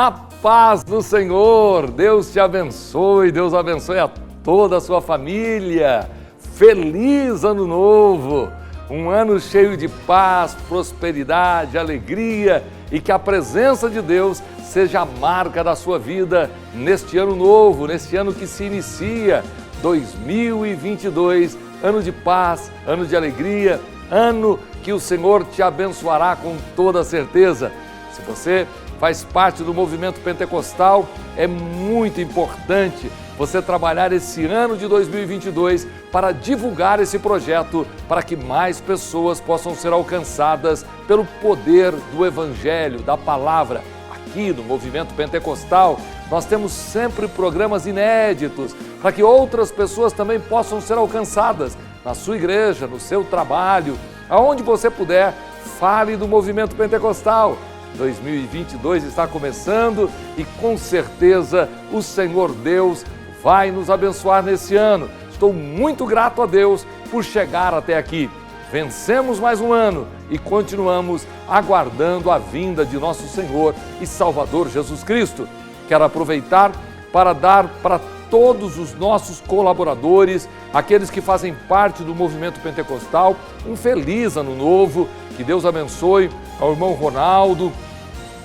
A paz do Senhor, Deus te abençoe, Deus abençoe a toda a sua família. Feliz Ano Novo, um ano cheio de paz, prosperidade, alegria e que a presença de Deus seja a marca da sua vida neste ano novo, neste ano que se inicia, 2022, ano de paz, ano de alegria, ano que o Senhor te abençoará com toda certeza. Se você faz parte do movimento pentecostal, é muito importante você trabalhar esse ano de 2022 para divulgar esse projeto, para que mais pessoas possam ser alcançadas pelo poder do Evangelho, da palavra. Aqui no movimento pentecostal, nós temos sempre programas inéditos para que outras pessoas também possam ser alcançadas na sua igreja, no seu trabalho, aonde você puder. Fale do movimento pentecostal. 2022 está começando e com certeza o Senhor Deus vai nos abençoar nesse ano. Estou muito grato a Deus por chegar até aqui. Vencemos mais um ano e continuamos aguardando a vinda de nosso Senhor e Salvador Jesus Cristo. Quero aproveitar para dar para todos os nossos colaboradores, aqueles que fazem parte do movimento pentecostal, um feliz ano novo. Que Deus abençoe ao irmão Ronaldo,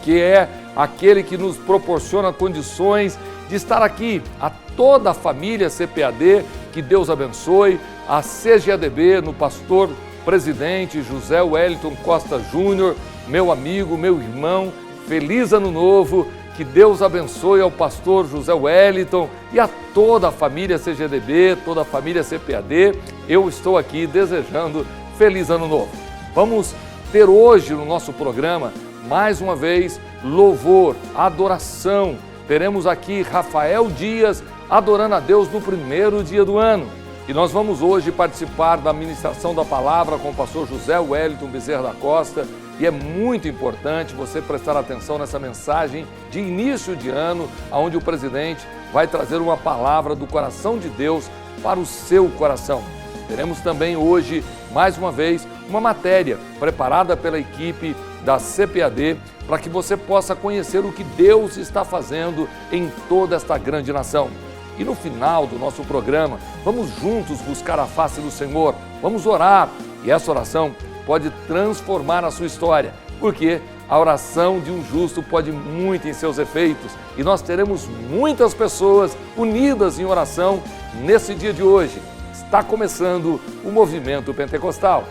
que é aquele que nos proporciona condições de estar aqui, a toda a família CPAD, que Deus abençoe, a CGADB, no pastor presidente José Wellington Costa Júnior, meu amigo, meu irmão, feliz ano novo, que Deus abençoe ao pastor José Wellington e a toda a família CGDB, toda a família CPAD. Eu estou aqui desejando feliz ano novo. Vamos ter hoje no nosso programa, mais uma vez, louvor, adoração. Teremos aqui Rafael Dias adorando a Deus no primeiro dia do ano. E nós vamos hoje participar da ministração da palavra com o pastor José Wellington Bezerra da Costa. E é muito importante você prestar atenção nessa mensagem de início de ano, onde o presidente vai trazer uma palavra do coração de Deus para o seu coração. Teremos também hoje, mais uma vez, uma matéria preparada pela equipe da CPAD para que você possa conhecer o que Deus está fazendo em toda esta grande nação. E no final do nosso programa, vamos juntos buscar a face do Senhor, vamos orar. E essa oração pode transformar a sua história, porque a oração de um justo pode muito em seus efeitos. E nós teremos muitas pessoas unidas em oração nesse dia de hoje. Está começando o movimento pentecostal.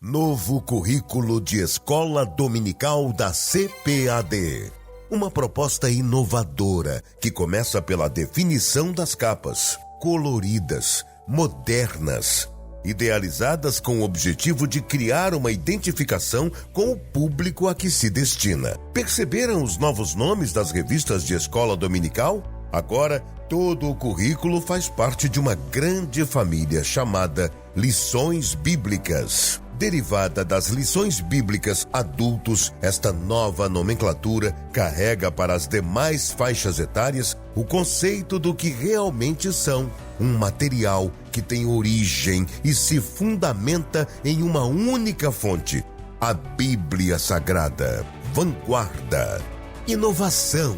Novo currículo de escola dominical da CPAD. Uma proposta inovadora que começa pela definição das capas, coloridas, modernas, idealizadas com o objetivo de criar uma identificação com o público a que se destina. Perceberam os novos nomes das revistas de escola dominical? Agora, todo o currículo faz parte de uma grande família chamada Lições Bíblicas. Derivada das lições bíblicas adultos, esta nova nomenclatura carrega para as demais faixas etárias o conceito do que realmente são, um material que tem origem e se fundamenta em uma única fonte, a Bíblia Sagrada. Vanguarda, inovação.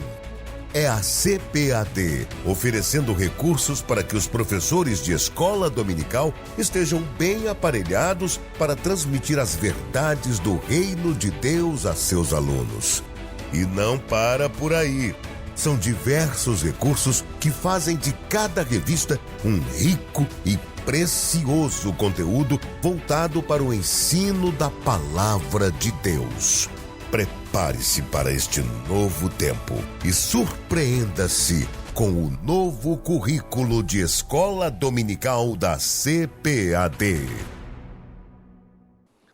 É a CPAD, oferecendo recursos para que os professores de escola dominical estejam bem aparelhados para transmitir as verdades do reino de Deus a seus alunos. E não para por aí. São diversos recursos que fazem de cada revista um rico e precioso conteúdo voltado para o ensino da palavra de Deus. Prepare-se para este novo tempo e surpreenda-se com o novo currículo de escola dominical da CPAD.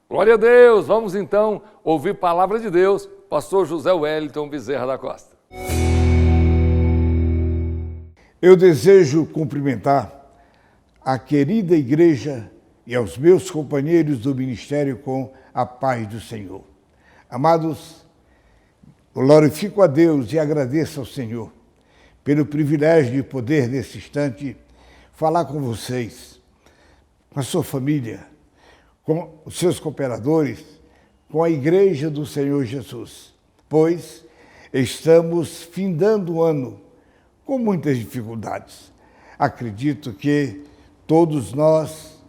Glória a Deus! Vamos então ouvir palavra de Deus, pastor José Wellington Bezerra da Costa. Eu desejo cumprimentar a querida igreja e aos meus companheiros do ministério com a paz do Senhor. Amados, glorifico a Deus e agradeço ao Senhor pelo privilégio de poder, nesse instante, falar com vocês, com a sua família, com os seus cooperadores, com a Igreja do Senhor Jesus, pois estamos findando o ano com muitas dificuldades. Acredito que todos nós,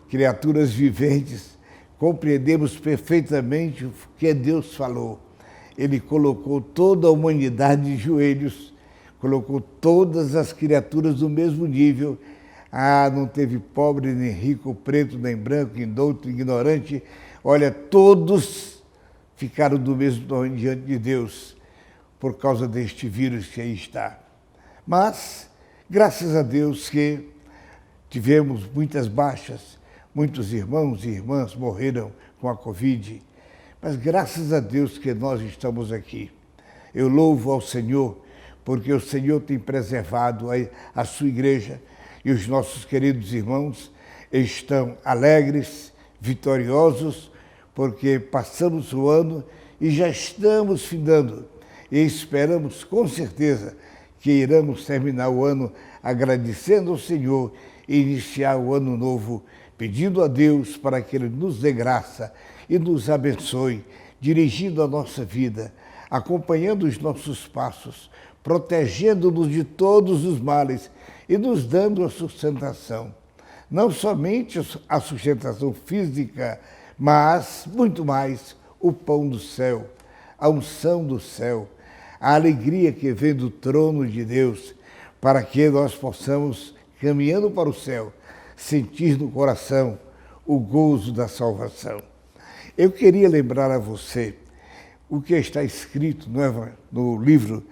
criaturas viventes, compreendemos perfeitamente o que Deus falou. Ele colocou toda a humanidade de joelhos, colocou todas as criaturas do mesmo nível. Não teve pobre, nem rico, preto, nem branco, indouto, ignorante. Olha, todos ficaram do mesmo tamanho diante de Deus por causa deste vírus que aí está. Mas, graças a Deus que tivemos muitas baixas, muitos irmãos e irmãs morreram com a Covid, mas graças a Deus que nós estamos aqui. Eu louvo ao Senhor, porque o Senhor tem preservado a sua igreja e os nossos queridos irmãos estão alegres, vitoriosos, porque passamos o ano e já estamos findando. E esperamos com certeza que iremos terminar o ano agradecendo ao Senhor e iniciar o ano novo, pedindo a Deus para que Ele nos dê graça e nos abençoe, dirigindo a nossa vida, acompanhando os nossos passos, protegendo-nos de todos os males e nos dando a sustentação. Não somente a sustentação física, mas muito mais o pão do céu, a unção do céu, a alegria que vem do trono de Deus, para que nós possamos, caminhando para o céu, sentir no coração o gozo da salvação. Eu queria lembrar a você o que está escrito no livro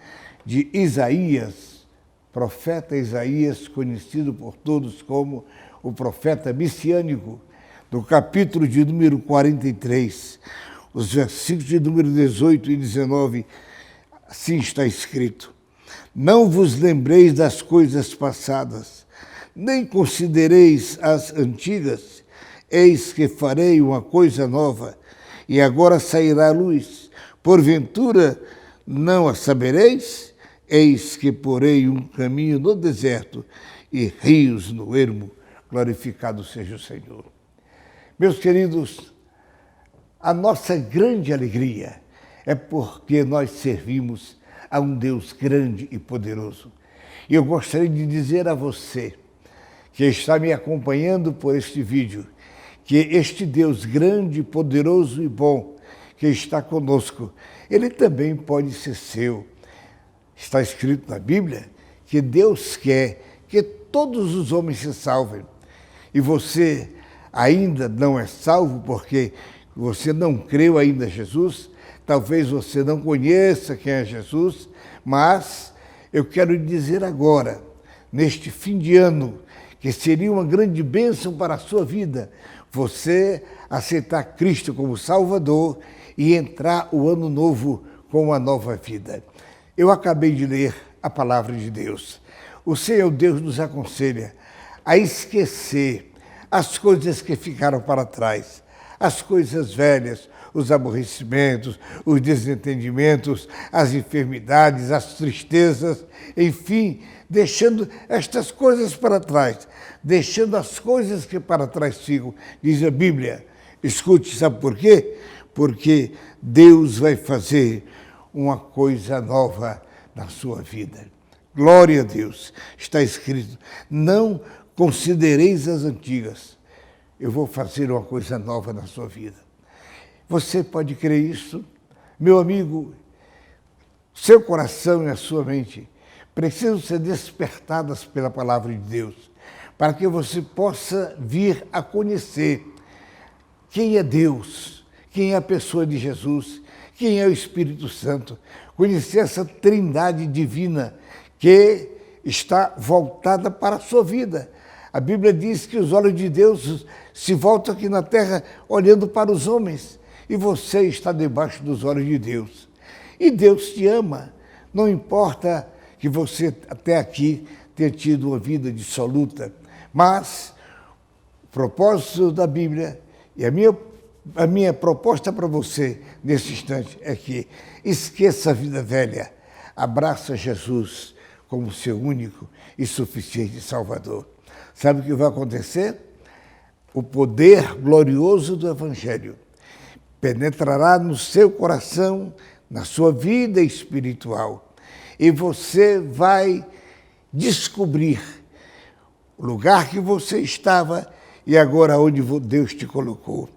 de Isaías, profeta Isaías, conhecido por todos como o profeta messiânico, no capítulo de número 43, os versículos de número 18 e 19, assim está escrito: Não vos lembreis das coisas passadas, nem considereis as antigas. Eis que farei uma coisa nova, e agora sairá a luz. Porventura não a sabereis? Eis que porei um caminho no deserto e rios no ermo. Glorificado seja o Senhor. Meus queridos, a nossa grande alegria é porque nós servimos a um Deus grande e poderoso. E eu gostaria de dizer a você, que está me acompanhando por este vídeo, que este Deus grande, poderoso e bom, que está conosco, Ele também pode ser seu. Está escrito na Bíblia que Deus quer que todos os homens se salvem. E você ainda não é salvo porque você não creu ainda em Jesus, talvez você não conheça quem é Jesus, mas eu quero lhe dizer agora, neste fim de ano, que seria uma grande bênção para a sua vida, você aceitar Cristo como Salvador e entrar o ano novo com uma nova vida. Eu acabei de ler a palavra de Deus. O Senhor Deus nos aconselha a esquecer as coisas que ficaram para trás, as coisas velhas, os aborrecimentos, os desentendimentos, as enfermidades, as tristezas, enfim, deixando estas coisas para trás, deixando as coisas que para trás ficam, diz a Bíblia. Escute, sabe por quê? Porque Deus vai fazer uma coisa nova na sua vida. Glória a Deus. Está escrito, não considereis as antigas. Eu vou fazer uma coisa nova na sua vida. Você pode crer isso? Meu amigo, seu coração e a sua mente precisam ser despertadas pela palavra de Deus, para que você possa vir a conhecer quem é Deus, quem é a pessoa de Jesus, quem é o Espírito Santo, conhecer essa trindade divina que está voltada para a sua vida. A Bíblia diz que os olhos de Deus se voltam aqui na terra olhando para os homens, e você está debaixo dos olhos de Deus. E Deus te ama, não importa que você até aqui tenha tido uma vida dissoluta, mas o propósito da Bíblia e a minha proposta para você nesse instante é que esqueça a vida velha, abraça Jesus como seu único e suficiente Salvador. Sabe o que vai acontecer? O poder glorioso do Evangelho, penetrará no seu coração, na sua vida espiritual. E você vai descobrir o lugar que você estava e agora onde Deus te colocou.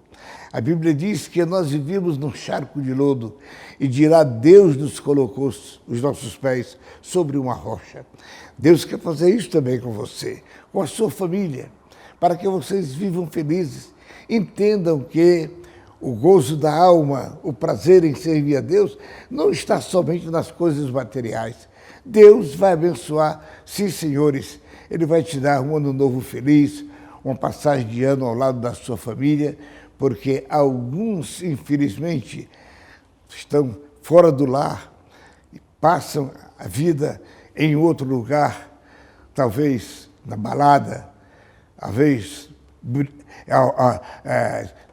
A Bíblia diz que nós vivíamos num charco de lodo e de lá Deus nos colocou os nossos pés sobre uma rocha. Deus quer fazer isso também com você, com a sua família, para que vocês vivam felizes. Entendam que o gozo da alma, o prazer em servir a Deus, não está somente nas coisas materiais. Deus vai abençoar, sim, senhores. Ele vai te dar um ano novo feliz, uma passagem de ano ao lado da sua família, porque alguns, infelizmente, estão fora do lar e passam a vida em outro lugar, talvez na balada, talvez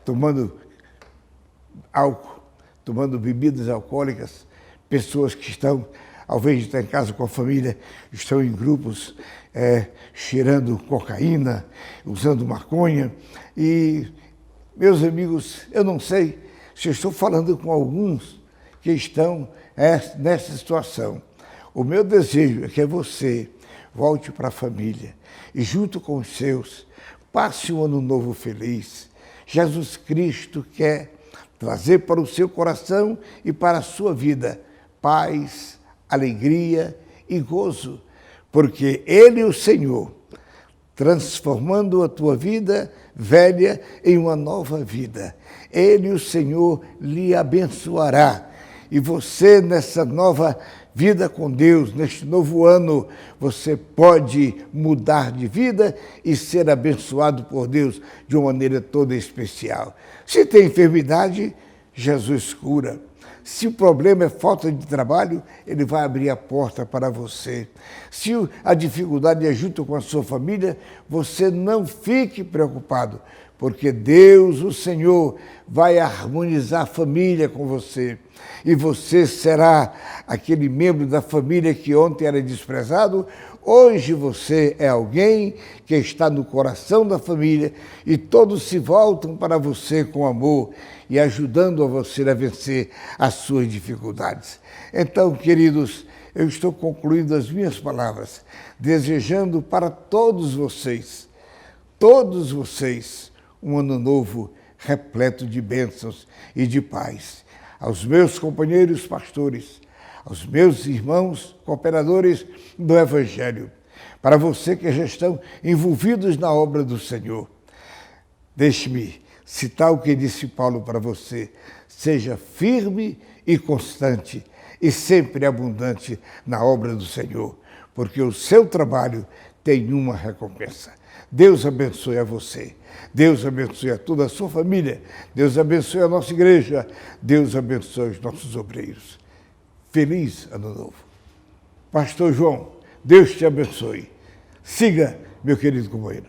tomando álcool, tomando bebidas alcoólicas, pessoas que estão, ao invés de estar em casa com a família, estão em grupos cheirando cocaína, usando maconha. E, meus amigos, eu não sei se eu estou falando com alguns que estão nessa situação. O meu desejo é que você volte para a família e, junto com os seus, passe um ano novo feliz. Jesus Cristo quer trazer para o seu coração e para a sua vida paz, alegria e gozo, porque Ele, o Senhor, transformando a tua vida velha em uma nova vida. Ele, o Senhor, lhe abençoará. E você, nessa nova vida com Deus, neste novo ano, você pode mudar de vida e ser abençoado por Deus de uma maneira toda especial. Se tem enfermidade, Jesus cura. Se o problema é falta de trabalho, Ele vai abrir a porta para você. Se a dificuldade é junto com a sua família, você não fique preocupado, porque Deus, o Senhor, vai harmonizar a família com você. E você será aquele membro da família que ontem era desprezado. Hoje você é alguém que está no coração da família e todos se voltam para você com amor e ajudando a você a vencer as suas dificuldades. Então, queridos, eu estou concluindo as minhas palavras, desejando para todos vocês, um ano novo repleto de bênçãos e de paz. Aos meus companheiros pastores, aos meus irmãos cooperadores do Evangelho, para você que já estão envolvidos na obra do Senhor, deixe-me citar o que disse Paulo para você: seja firme e constante e sempre abundante na obra do Senhor, porque o seu trabalho tem uma recompensa. Deus abençoe a você, Deus abençoe a toda a sua família, Deus abençoe a nossa igreja, Deus abençoe os nossos obreiros. Feliz Ano Novo. Pastor João, Deus te abençoe. Siga, meu querido companheiro.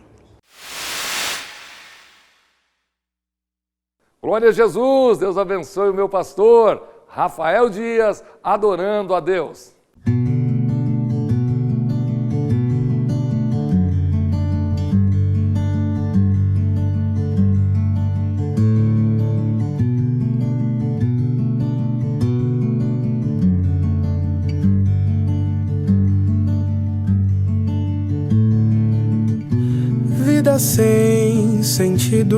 Glória a Jesus, Deus abençoe o meu pastor, Rafael Dias, adorando a Deus. Vida sem sentido,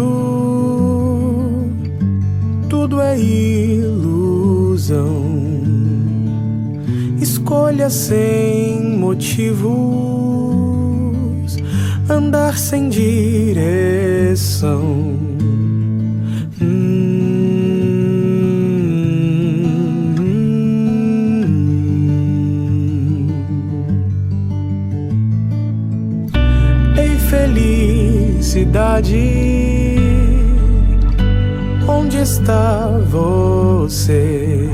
tudo é ilusão. Escolha sem motivos, andar sem direção. Ei, felicidade, onde está você?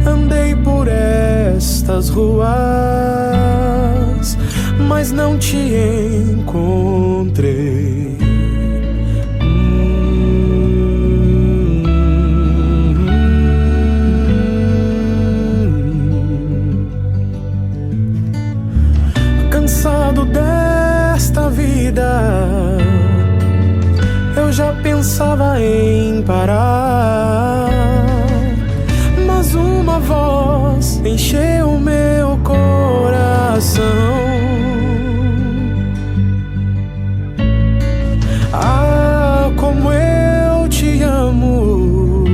Andei por estas ruas, mas não te encontrei. Cansado desta vida, eu já pensei pensava em parar, mas uma voz encheu meu coração. Ah, como eu te amo,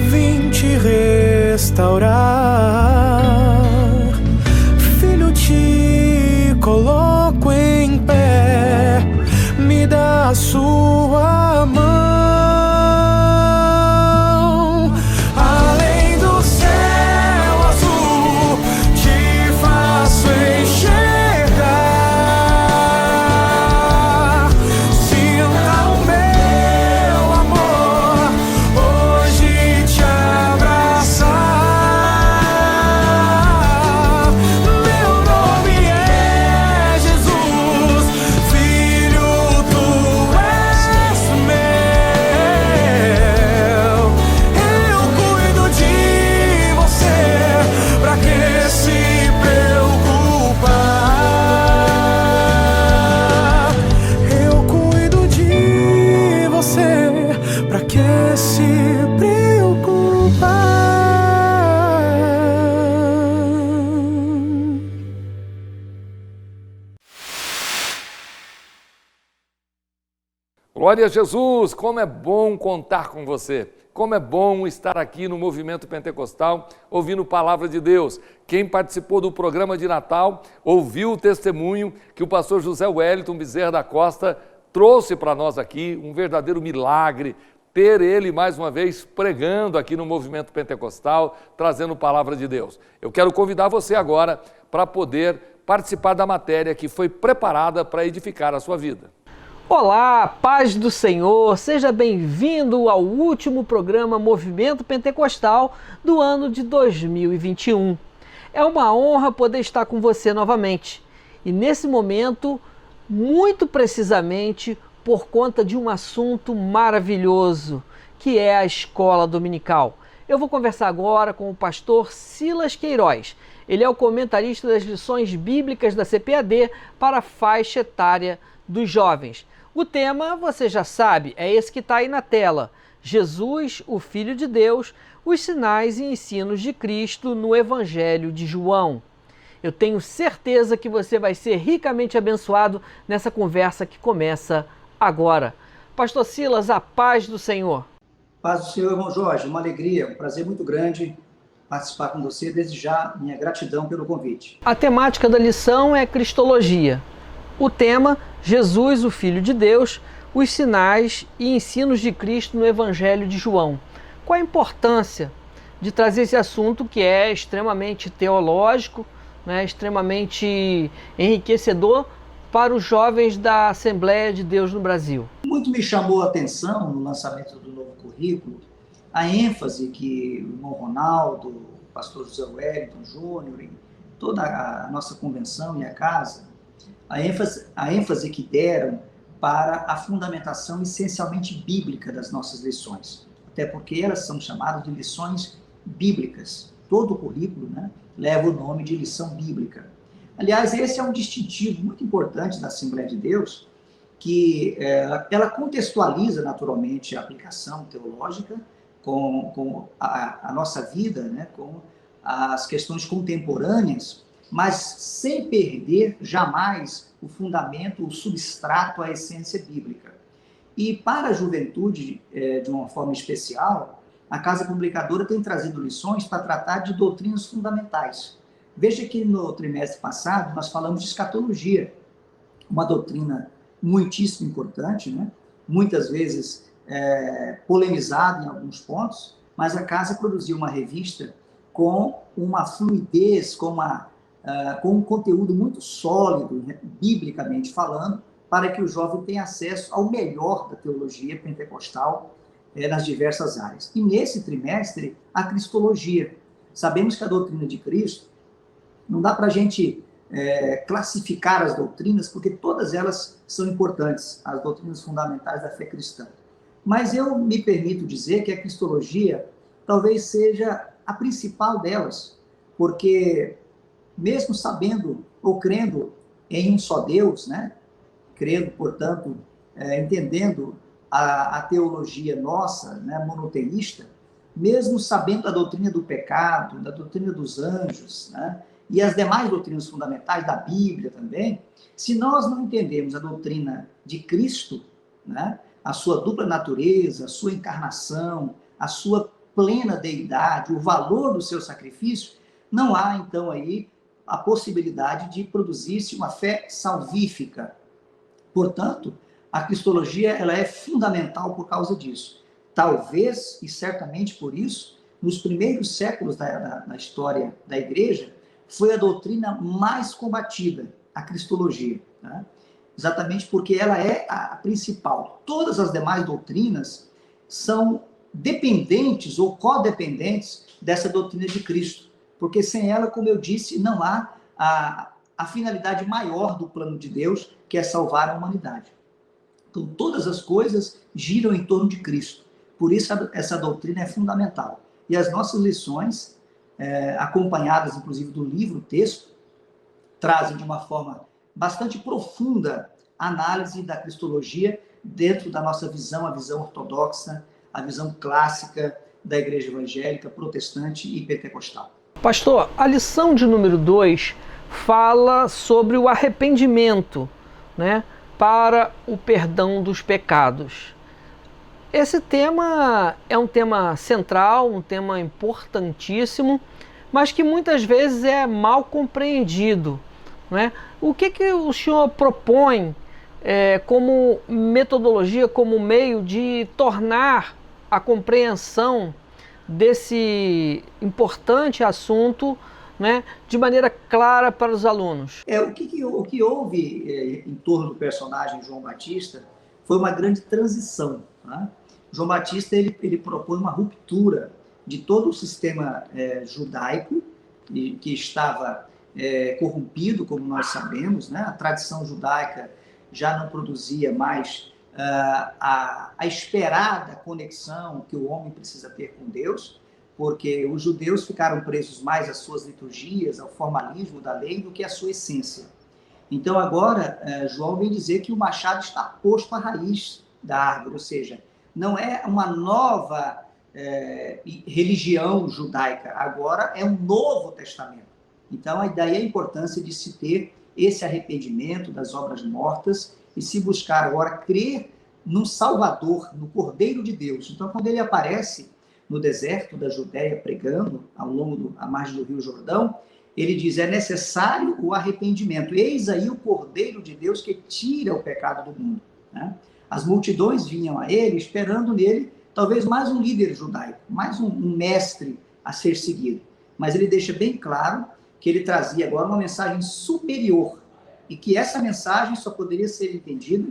vim te restaurar. Filho, te coloco em pé, me dá a sua mão. Além do céu azul, te faço enxergar. Sinta o meu amor hoje te abraçar. Meu nome é Jesus, filho, tu és meu. Eu cuido de você, pra que se preocupar? Eu cuido de você, pra que se preocupar? Glória a Jesus, como é bom contar com você. Como é bom estar aqui no Movimento Pentecostal, ouvindo Palavra de Deus. Quem participou do programa de Natal, ouviu o testemunho que o pastor José Wellington Bezerra da Costa trouxe para nós aqui, um verdadeiro milagre, ter ele mais uma vez pregando aqui no Movimento Pentecostal, trazendo Palavra de Deus. Eu quero convidar você agora para poder participar da matéria que foi preparada para edificar a sua vida. Olá, paz do Senhor, seja bem-vindo ao último programa Movimento Pentecostal do ano de 2021. É uma honra poder estar com você novamente e nesse momento, muito precisamente, por conta de um assunto maravilhoso, que é a escola dominical. Eu vou conversar agora com o pastor Silas Queiroz. Ele é o comentarista das lições bíblicas da CPAD para a faixa etária dos jovens. O tema, você já sabe, é esse que está aí na tela. Jesus, o Filho de Deus, os sinais e ensinos de Cristo no Evangelho de João. Eu tenho certeza que você vai ser ricamente abençoado nessa conversa que começa agora. Pastor Silas, a paz do Senhor. Paz do Senhor, irmão Jorge, uma alegria, um prazer muito grande participar com você. Desde já, minha gratidão pelo convite. A temática da lição é Cristologia. O tema, Jesus, o Filho de Deus, os sinais e ensinos de Cristo no Evangelho de João. Qual a importância de trazer esse assunto que é extremamente teológico, né, extremamente enriquecedor para os jovens da Assembleia de Deus no Brasil? Muito me chamou a atenção no lançamento do novo currículo a ênfase que o irmão Ronaldo, o pastor José Wellington Júnior, e toda a nossa convenção e a casa, a ênfase que deram para a fundamentação essencialmente bíblica das nossas lições. Até porque elas são chamadas de lições bíblicas. Todo o currículo, né, leva o nome de lição bíblica. Aliás, esse é um distintivo muito importante da Assembleia de Deus, que ela contextualiza naturalmente a aplicação teológica com a nossa vida, né, com as questões contemporâneas, mas sem perder jamais o fundamento, o substrato, a essência bíblica. E para a juventude, de uma forma especial, a Casa Publicadora tem trazido lições para tratar de doutrinas fundamentais. Veja que no trimestre passado nós falamos de escatologia, uma doutrina muitíssimo importante, né? Muitas vezes polemizada em alguns pontos, mas a Casa produziu uma revista com uma fluidez, com um conteúdo muito sólido, né, biblicamente falando, para que o jovem tenha acesso ao melhor da teologia pentecostal nas diversas áreas. E nesse trimestre, a cristologia. Sabemos que a doutrina de Cristo, não dá para a gente classificar as doutrinas, porque todas elas são importantes, as doutrinas fundamentais da fé cristã. Mas eu me permito dizer que a cristologia talvez seja a principal delas, porque mesmo sabendo ou crendo em um só Deus, né? Crendo, portanto, entendendo a teologia nossa, né, monoteísta, mesmo sabendo da doutrina do pecado, da doutrina dos anjos, né, e as demais doutrinas fundamentais da Bíblia também, se nós não entendemos a doutrina de Cristo, né, a sua dupla natureza, a sua encarnação, a sua plena deidade, o valor do seu sacrifício, não há então aí a possibilidade de produzir-se uma fé salvífica. Portanto, a cristologia ela é fundamental por causa disso. Talvez, e certamente por isso, nos primeiros séculos da história da igreja, foi a doutrina mais combatida, a cristologia, né? Exatamente porque ela é a principal. Todas as demais doutrinas são dependentes ou codependentes dessa doutrina de Cristo, porque sem ela, como eu disse, não há a finalidade maior do plano de Deus, que é salvar a humanidade. Então, todas as coisas giram em torno de Cristo. Por isso, essa doutrina é fundamental. E as nossas lições, acompanhadas, inclusive, do livro, texto, trazem de uma forma bastante profunda a análise da cristologia dentro da nossa visão, a visão ortodoxa, a visão clássica da igreja evangélica, protestante e pentecostal. Pastor, a lição de número 2 fala sobre o arrependimento, né, para o perdão dos pecados. Esse tema é um tema central, um tema importantíssimo, mas que muitas vezes é mal compreendido, né? O que o senhor propõe como metodologia, como meio de tornar a compreensão desse importante assunto, né, de maneira clara para os alunos? O que houve em torno do personagem João Batista foi uma grande transição, né? João Batista ele propõe uma ruptura de todo o sistema judaico, que estava corrompido, como nós sabemos, né? A tradição judaica já não produzia mais a esperada conexão que o homem precisa ter com Deus, porque os judeus ficaram presos mais às suas liturgias, ao formalismo da lei, do que à sua essência. Então agora, João vem dizer que o machado está posto à raiz da árvore, ou seja, não é uma nova religião judaica, agora é um novo testamento. Então, daí a importância de se ter esse arrependimento das obras mortas e se buscar agora crer no Salvador, no Cordeiro de Deus. Então, quando ele aparece no deserto da Judéia pregando, à margem do Rio Jordão, ele diz, é necessário o arrependimento. Eis aí o Cordeiro de Deus que tira o pecado do mundo, né? As multidões vinham a ele, esperando nele, talvez mais um líder judaico, mais um mestre a ser seguido. Mas ele deixa bem claro que ele trazia agora uma mensagem superior e que essa mensagem só poderia ser entendida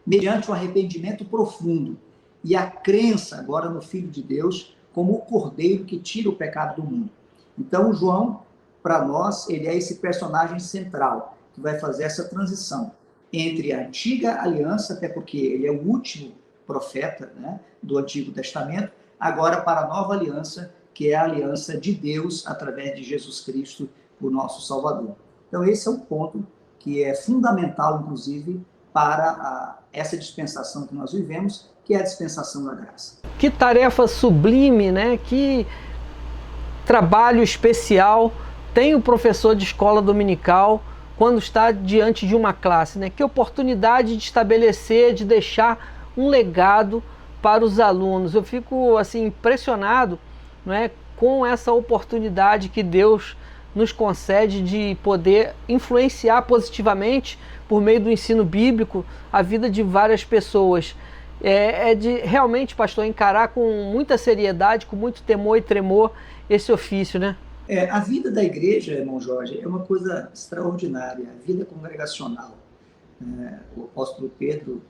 mediante um arrependimento profundo e a crença agora no Filho de Deus como o Cordeiro que tira o pecado do mundo. Então, João, para nós, ele é esse personagem central que vai fazer essa transição entre a antiga aliança, até porque ele é o último profeta, né, do Antigo Testamento, agora para a nova aliança, que é a aliança de Deus através de Jesus Cristo, o nosso Salvador. Então esse é um ponto que é fundamental, inclusive, para essa dispensação que nós vivemos, que é a dispensação da graça. Que tarefa sublime, né? Que trabalho especial tem o professor de escola dominical quando está diante de uma classe, né? Que oportunidade de estabelecer, de deixar um legado para os alunos. Eu fico assim impressionado, não é, com essa oportunidade que Deus nos concede de poder influenciar positivamente, por meio do ensino bíblico, a vida de várias pessoas. É de realmente, pastor, encarar com muita seriedade, com muito temor e tremor esse ofício, né? A vida da igreja, irmão Jorge, é uma coisa extraordinária, a vida congregacional. O apóstolo Pedro,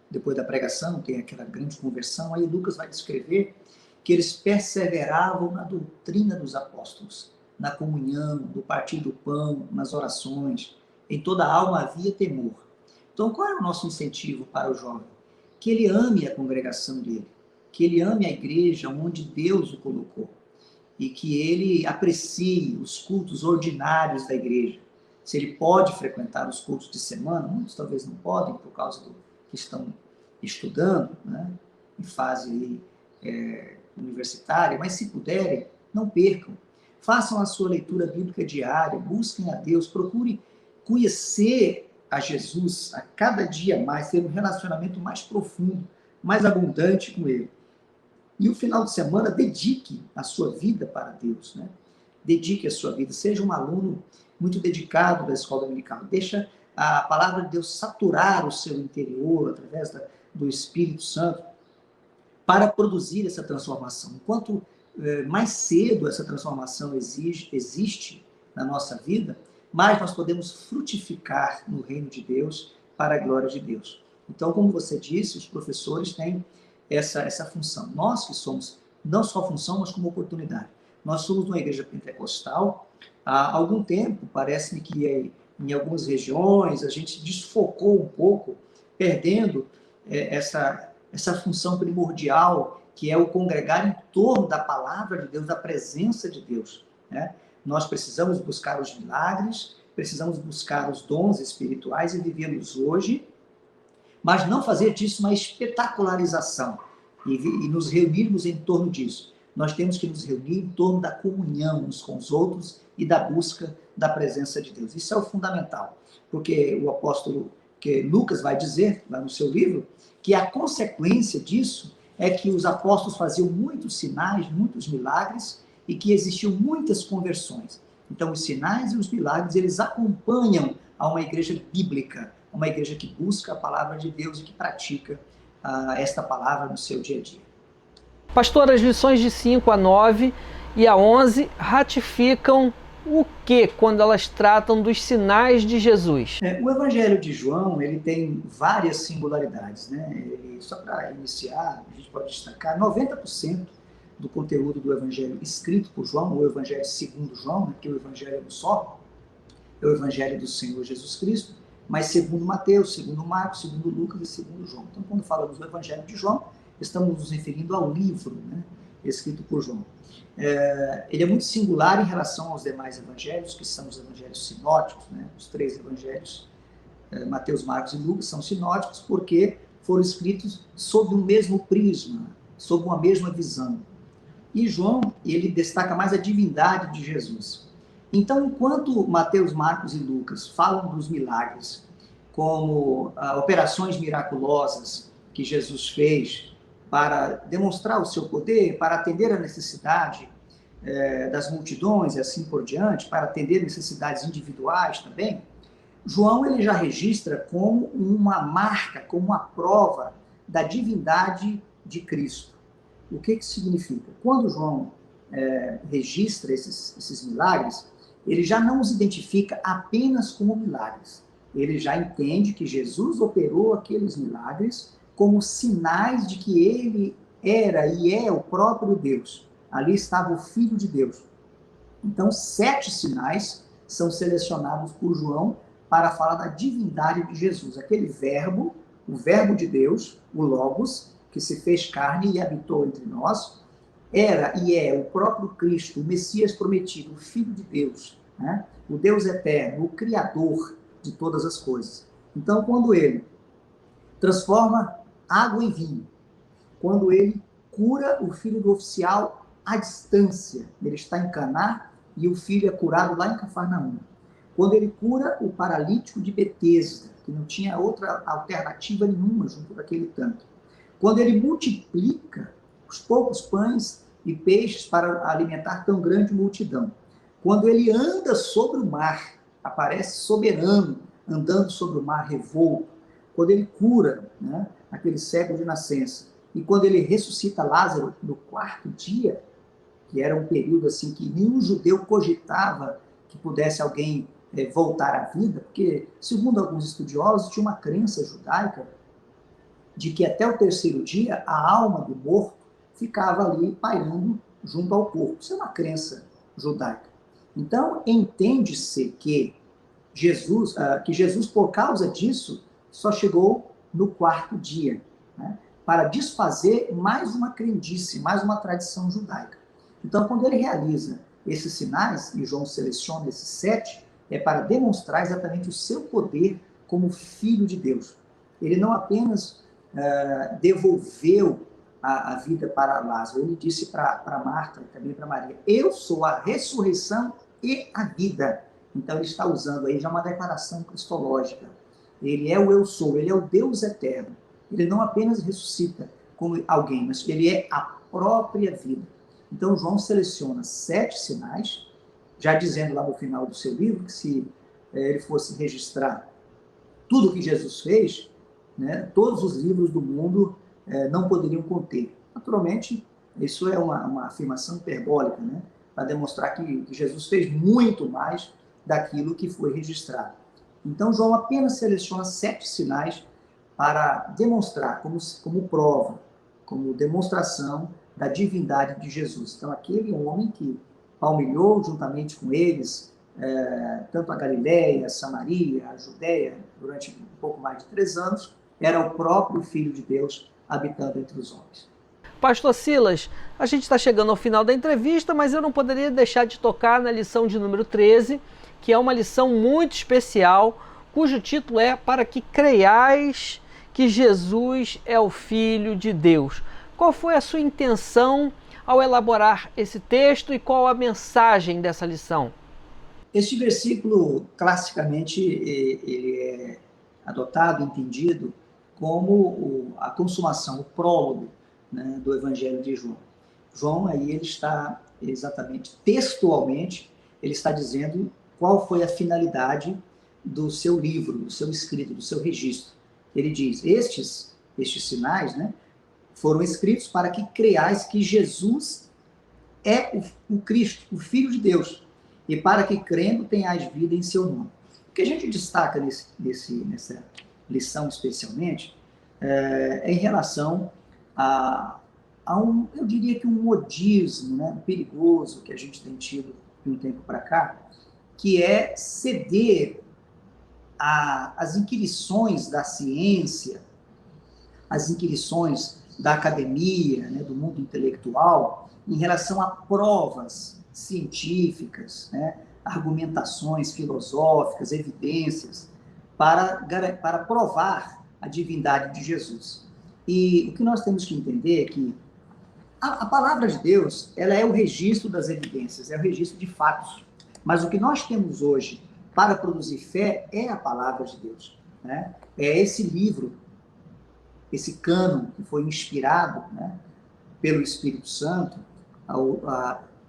depois da pregação, tem aquela grande conversão, aí Lucas vai descrever que eles perseveravam na doutrina dos apóstolos, na comunhão, do partir do pão, nas orações. Em toda a alma havia temor. Então, qual é o nosso incentivo para o jovem? Que ele ame a congregação dele, que ele ame a igreja onde Deus o colocou, e que ele aprecie os cultos ordinários da igreja. Se ele pode frequentar os cultos de semana, muitos talvez não podem por causa do que estão estudando, né, em fase universitária, mas se puderem, não percam. Façam a sua leitura bíblica diária, busquem a Deus, procurem conhecer a Jesus a cada dia mais, ter um relacionamento mais profundo, mais abundante com Ele. E o final de semana, dedique a sua vida para Deus, né? Dedique a sua vida, seja um aluno muito dedicado da escola dominical, deixa a palavra de Deus saturar o seu interior através do Espírito Santo para produzir essa transformação. Enquanto mais cedo essa transformação existe na nossa vida, mais nós podemos frutificar no reino de Deus para a glória de Deus. Então, como você disse, os professores têm essa função. Nós que somos, não só função, mas como oportunidade. Nós somos uma igreja pentecostal. Há algum tempo, parece-me que em algumas regiões a gente desfocou um pouco, perdendo essa função primordial, que é o congregar em torno da palavra de Deus, da presença de Deus, né? Nós precisamos buscar os milagres, precisamos buscar os dons espirituais e vivê-los hoje, mas não fazer disso uma espetacularização e nos reunirmos em torno disso. Nós temos que nos reunir em torno da comunhão uns com os outros e da busca da presença de Deus. Isso é o fundamental, porque o apóstolo que Lucas vai dizer, lá no seu livro, que a consequência disso é que os apóstolos faziam muitos sinais, muitos milagres, e que existiam muitas conversões. Então, os sinais e os milagres, eles acompanham a uma igreja bíblica, uma igreja que busca a palavra de Deus e que pratica esta palavra no seu dia a dia. Pastor, as lições de 5 a 9 e a 11 ratificam o que quando elas tratam dos sinais de Jesus? O Evangelho de João, ele tem várias singularidades, né? Só para iniciar, a gente pode destacar 90% do conteúdo do Evangelho escrito por João, o Evangelho segundo João, né, que o Evangelho é um só, é o Evangelho do Senhor Jesus Cristo, mas segundo Mateus, segundo Marcos, segundo Lucas e segundo João. Então, quando falamos do Evangelho de João, estamos nos referindo ao livro, né, escrito por João. Ele é muito singular em relação aos demais evangelhos, que são os evangelhos sinóticos, né, os 3 evangelhos, Mateus, Marcos e Lucas, são sinóticos porque foram escritos sob um mesmo prisma, sob uma mesma visão. E João, ele destaca mais a divindade de Jesus. Então, enquanto Mateus, Marcos e Lucas falam dos milagres como operações miraculosas que Jesus fez para demonstrar o seu poder, para atender a necessidade das multidões e assim por diante, para atender necessidades individuais também, João ele já registra como uma marca, como uma prova da divindade de Cristo. O que significa? Quando João registra esses milagres, ele já não os identifica apenas como milagres. Ele já entende que Jesus operou aqueles milagres como sinais de que ele era e é o próprio Deus. Ali estava o Filho de Deus. Então, 7 sinais são selecionados por João para falar da divindade de Jesus. Aquele verbo, o verbo de Deus, o Logos, que se fez carne e habitou entre nós, era e é o próprio Cristo, o Messias prometido, o Filho de Deus, né? O Deus eterno, o Criador de todas as coisas. Então, quando ele transforma água em vinho, quando ele cura o filho do oficial à distância, ele está em Caná e o filho é curado lá em Cafarnaum, quando ele cura o paralítico de Betesda, que não tinha outra alternativa nenhuma junto daquele tanque, quando ele multiplica os poucos pães e peixes para alimentar tão grande multidão, quando ele anda sobre o mar, aparece soberano, andando sobre o mar revolto, quando ele cura, né, aquele cego de nascença, e quando ele ressuscita Lázaro no 4º dia, que era um período assim que nenhum judeu cogitava que pudesse alguém voltar à vida, porque, segundo alguns estudiosos, tinha uma crença judaica de que até o 3º dia a alma do morto ficava ali pairando junto ao corpo. Isso é uma crença judaica. Então, entende-se que Jesus, por causa disso, só chegou no 4º dia, né, para desfazer mais uma crendice, mais uma tradição judaica. Então, quando ele realiza esses sinais, e João seleciona esses 7, é para demonstrar exatamente o seu poder como Filho de Deus. ele não apenas devolveu a vida para Lázaro, ele disse para Marta e também para Maria: eu sou a ressurreição e a vida. Então ele está usando aí já uma declaração cristológica. Ele é o eu sou, ele é o Deus eterno. Ele não apenas ressuscita como alguém, mas ele é a própria vida. Então João seleciona 7 sinais, já dizendo lá no final do seu livro que se ele fosse registrar tudo o que Jesus fez, né, todos os livros do mundo não poderiam conter. Naturalmente, isso é uma afirmação hiperbólica, né, para demonstrar que Jesus fez muito mais daquilo que foi registrado. Então, João apenas seleciona 7 sinais para demonstrar como prova, como demonstração da divindade de Jesus. Então, aquele homem que palmilhou juntamente com eles tanto a Galileia, a Samaria, a Judéia, durante um pouco mais de 3 anos, era o próprio Filho de Deus habitando entre os homens. Pastor Silas, a gente está chegando ao final da entrevista, mas eu não poderia deixar de tocar na lição de número 13, que é uma lição muito especial, cujo título é Para que creiais que Jesus é o Filho de Deus. Qual foi a sua intenção ao elaborar esse texto e qual a mensagem dessa lição? Este versículo, classicamente, ele é adotado, entendido como a consumação, o prólogo, né, do Evangelho de João. João, aí, ele está exatamente, textualmente, ele está dizendo qual foi a finalidade do seu livro, do seu escrito, do seu registro. Ele diz: estes sinais, né, foram escritos para que creiais que Jesus é o Cristo, o Filho de Deus, e para que, crendo, tenhais vida em seu nome. O que a gente destaca nessa lição especialmente é em relação a eu diria que um modismo, né, perigoso que a gente tem tido de um tempo para cá, que é ceder às inquirições da ciência, às inquirições da academia, né, do mundo intelectual, em relação a provas científicas, né, argumentações filosóficas, evidências, para provar a divindade de Jesus. E o que nós temos que entender é que a palavra de Deus, ela é o registro das evidências, é o registro de fatos. Mas o que nós temos hoje para produzir fé é a palavra de Deus, né? É esse livro, esse cânon que foi inspirado, né, pelo Espírito Santo,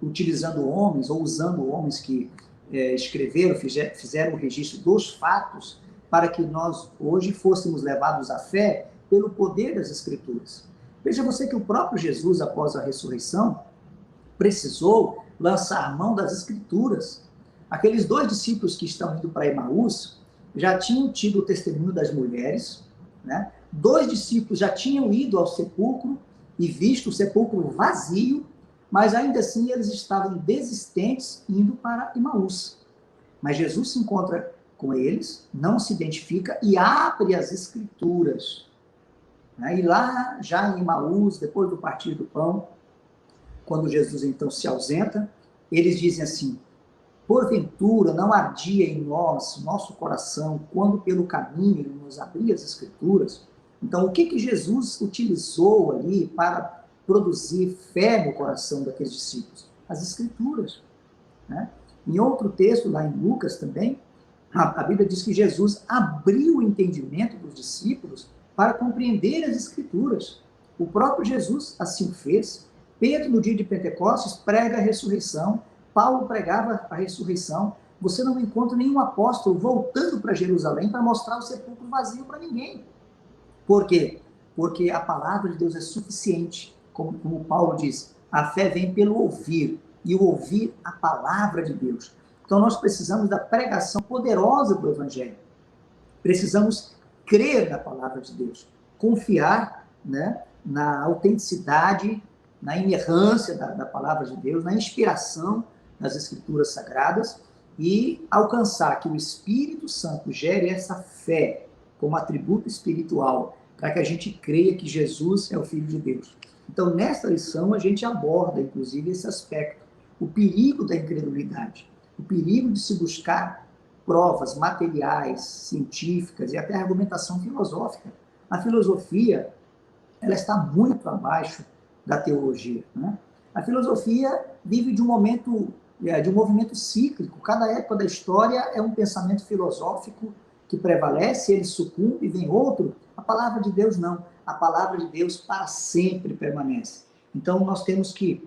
utilizando homens ou usando homens que escreveram, fizeram o registro dos fatos, para que nós hoje fôssemos levados à fé pelo poder das Escrituras. Veja você que o próprio Jesus, após a ressurreição, precisou lançar mão das Escrituras. Aqueles 2 discípulos que estão indo para Emaús já tinham tido o testemunho das mulheres, né? 2 discípulos já tinham ido ao sepulcro e visto o sepulcro vazio, mas ainda assim eles estavam desistentes indo para Emaús. Mas Jesus se encontra com eles, não se identifica e abre as Escrituras. E lá, já em Emaús, depois do partir do pão, quando Jesus então se ausenta, eles dizem assim: porventura não ardia em nós, nosso coração, quando pelo caminho ele nos abria as Escrituras? Então, o que Jesus utilizou ali para produzir fé no coração daqueles discípulos? As Escrituras, né? Em outro texto, lá em Lucas também, a Bíblia diz que Jesus abriu o entendimento dos discípulos para compreender as Escrituras. O próprio Jesus assim fez. Pedro, no dia de Pentecostes, prega a ressurreição. Paulo pregava a ressurreição. Você não encontra nenhum apóstolo voltando para Jerusalém para mostrar o sepulcro vazio para ninguém. Por quê? Porque a palavra de Deus é suficiente. Como Paulo diz, a fé vem pelo ouvir, e o ouvir a palavra de Deus. Então nós precisamos da pregação poderosa do Evangelho. Precisamos crer na palavra de Deus, confiar, né, na autenticidade, na inerrância da palavra de Deus, na inspiração das Escrituras Sagradas e alcançar que o Espírito Santo gere essa fé como atributo espiritual, para que a gente creia que Jesus é o Filho de Deus. Então, nesta lição, a gente aborda, inclusive, esse aspecto, o perigo da incredulidade, o perigo de se buscar provas materiais, científicas e até argumentação filosófica. A filosofia, ela está muito abaixo da teologia, né? A filosofia vive de um movimento cíclico. Cada época da história é um pensamento filosófico que prevalece, ele sucumbe, vem outro. A palavra de Deus não. A palavra de Deus para sempre permanece. Então, nós temos que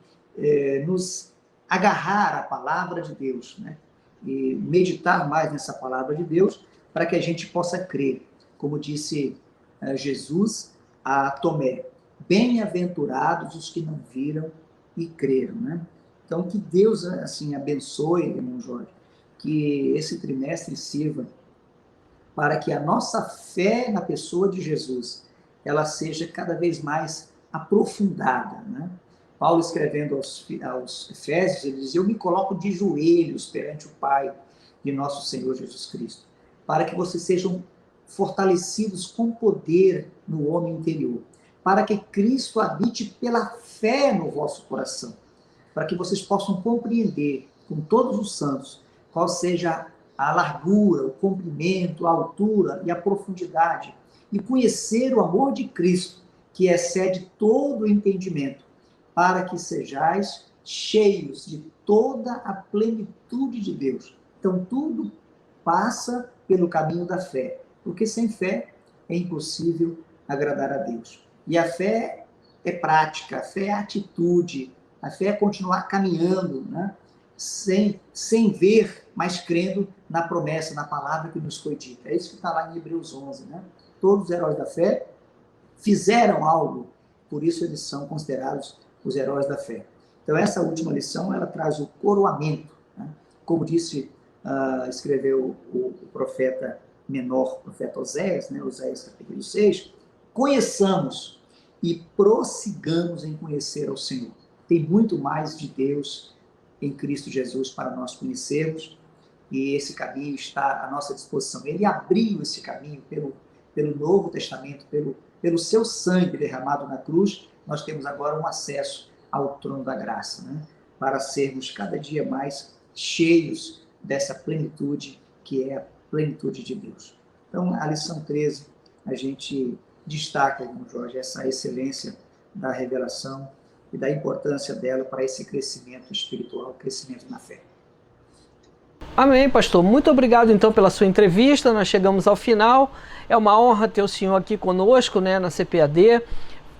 nos agarrar à palavra de Deus, né? E meditar mais nessa palavra de Deus para que a gente possa crer. Como disse Jesus a Tomé, bem-aventurados os que não viram e creram, né? Então, que Deus, assim, abençoe, irmão Jorge, que esse trimestre sirva para que a nossa fé na pessoa de Jesus, ela seja cada vez mais aprofundada, né? Paulo, escrevendo aos Efésios, ele diz, eu me coloco de joelhos perante o Pai de nosso Senhor Jesus Cristo, para que vocês sejam fortalecidos com poder no homem interior, para que Cristo habite pela fé no vosso coração, para que vocês possam compreender com todos os santos qual seja a largura, o comprimento, a altura e a profundidade, e conhecer o amor de Cristo, que excede todo o entendimento, para que sejais cheios de toda a plenitude de Deus. Então, tudo passa pelo caminho da fé, porque sem fé é impossível agradar a Deus. E a fé é prática, a fé é atitude, a fé é continuar caminhando, né? sem ver, mas crendo na promessa, na palavra que nos foi dita. É isso que está lá em Hebreus 11. Né? Todos os heróis da fé fizeram algo, por isso eles são considerados os heróis da fé. Então, essa última lição, ela traz o coroamento, né? Como escreveu o profeta menor, o profeta Oséias, né? Oséias capítulo 6, conheçamos e prossigamos em conhecer ao Senhor. Tem muito mais de Deus em Cristo Jesus para nós conhecermos, e esse caminho está à nossa disposição. Ele abriu esse caminho pelo Novo Testamento, pelo seu sangue derramado na cruz. Nós temos agora um acesso ao trono da graça, né? Para sermos cada dia mais cheios dessa plenitude, que é a plenitude de Deus. Então, a lição 13, a gente destaca, irmão Jorge, essa excelência da revelação e da importância dela para esse crescimento espiritual, crescimento na fé. Amém, pastor. Muito obrigado, então, pela sua entrevista. Nós chegamos ao final. É uma honra ter o senhor aqui conosco, né, na CPAD,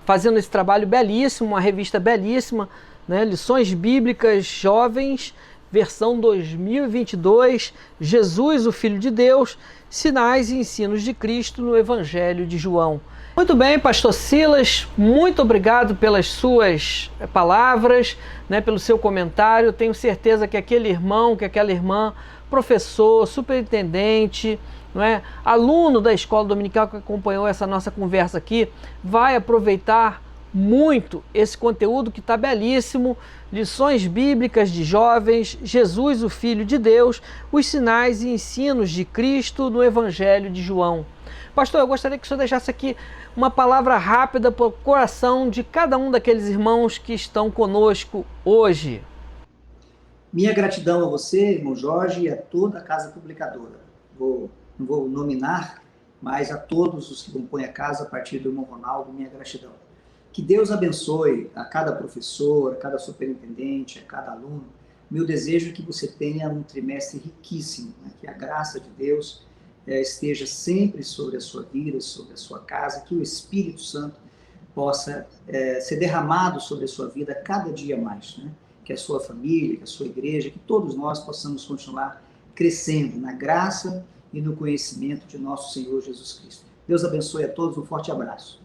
fazendo esse trabalho belíssimo, uma revista belíssima, né, Lições Bíblicas Jovens, versão 2022, Jesus, o Filho de Deus, Sinais e Ensinos de Cristo no Evangelho de João. Muito bem, pastor Silas, muito obrigado pelas suas palavras, né, pelo seu comentário. Tenho certeza que aquele irmão, que aquela irmã, professor, superintendente, não é, aluno da escola dominical que acompanhou essa nossa conversa aqui, vai aproveitar muito esse conteúdo que está belíssimo, lições bíblicas de jovens, Jesus, o Filho de Deus, os sinais e ensinos de Cristo no Evangelho de João. Pastor, eu gostaria que o senhor deixasse aqui uma palavra rápida para o coração de cada um daqueles irmãos que estão conosco hoje. Minha gratidão a você, irmão Jorge, e a toda a Casa Publicadora. Não vou nominar, mas a todos os que compõem a casa, a partir do irmão Ronaldo, minha gratidão. Que Deus abençoe a cada professor, a cada superintendente, a cada aluno. Meu desejo é que você tenha um trimestre riquíssimo, né? Que a graça de Deus esteja sempre sobre a sua vida, sobre a sua casa, que o Espírito Santo possa ser derramado sobre a sua vida cada dia mais, né? Que a sua família, que a sua igreja, que todos nós possamos continuar crescendo na graça e no conhecimento de nosso Senhor Jesus Cristo. Deus abençoe a todos, um forte abraço.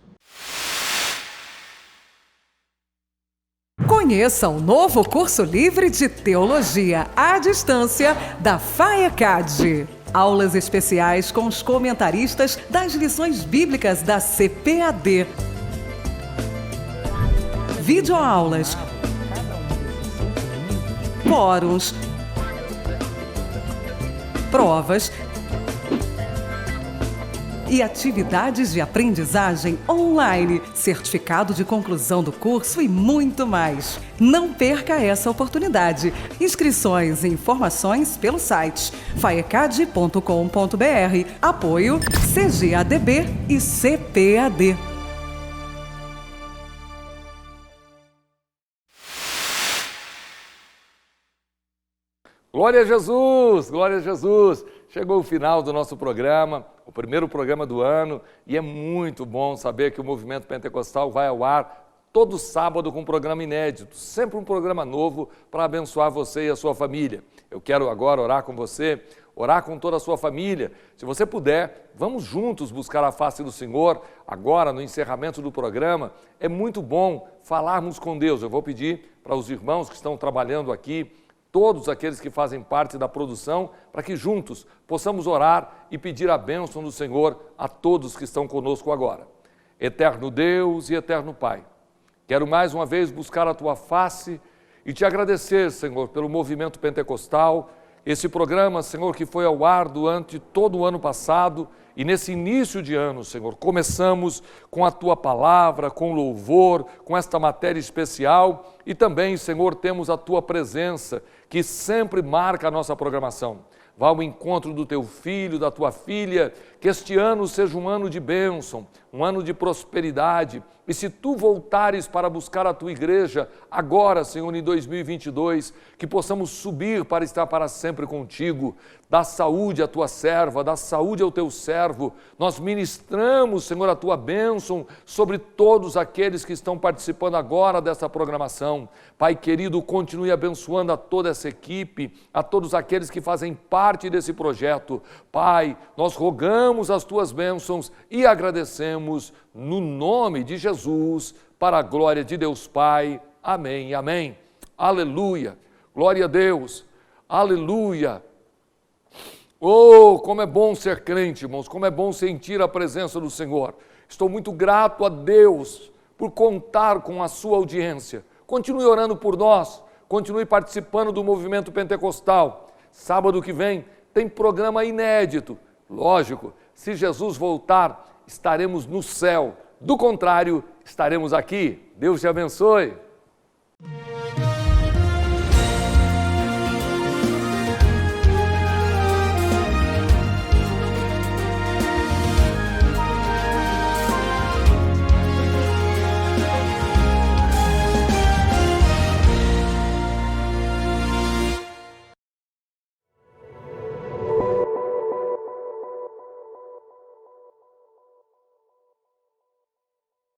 Conheça o novo curso livre de Teologia à Distância da FAECAD. Aulas especiais com os comentaristas das lições bíblicas da CPAD. Videoaulas, fóruns, provas e atividades de aprendizagem online, certificado de conclusão do curso e muito mais. Não perca essa oportunidade. Inscrições e informações pelo site faecad.com.br. Apoio CGADB e CPAD. Glória a Jesus, glória a Jesus. Chegou o final do nosso programa, o primeiro programa do ano, e é muito bom saber que o Movimento Pentecostal vai ao ar todo sábado com um programa inédito, sempre um programa novo para abençoar você e a sua família. Eu quero agora orar com você, orar com toda a sua família. Se você puder, vamos juntos buscar a face do Senhor. Agora, no encerramento do programa, é muito bom falarmos com Deus. Eu vou pedir para os irmãos que estão trabalhando aqui, todos aqueles que fazem parte da produção, para que juntos possamos orar e pedir a bênção do Senhor a todos que estão conosco agora. Eterno Deus e eterno Pai, quero mais uma vez buscar a Tua face e Te agradecer, Senhor, pelo movimento pentecostal, esse programa, Senhor, que foi ao ar durante todo o ano passado e nesse início de ano, Senhor, começamos com a Tua palavra, com louvor, com esta matéria especial e também, Senhor, temos a Tua presença que sempre marca a nossa programação. Vá ao encontro do Teu filho, da Tua filha, que este ano seja um ano de bênção, um ano de prosperidade. E se Tu voltares para buscar a Tua igreja, agora, Senhor, em 2022, que possamos subir para estar para sempre contigo. Dá saúde à Tua serva, dá saúde ao Teu servo. Nós ministramos, Senhor, a Tua bênção sobre todos aqueles que estão participando agora dessa programação. Pai querido, continue abençoando a toda essa equipe, a todos aqueles que fazem parte desse projeto. Pai, nós rogamos as Tuas bênçãos e agradecemos no nome de Jesus, para a glória de Deus Pai. Amém e amém. Aleluia. Glória a Deus. Aleluia. Oh, como é bom ser crente, irmãos, como é bom sentir a presença do Senhor. Estou muito grato a Deus por contar com a sua audiência. Continue orando por nós, continue participando do movimento pentecostal. Sábado que vem tem programa inédito. Lógico, se Jesus voltar, estaremos no céu. Do contrário, estaremos aqui. Deus te abençoe.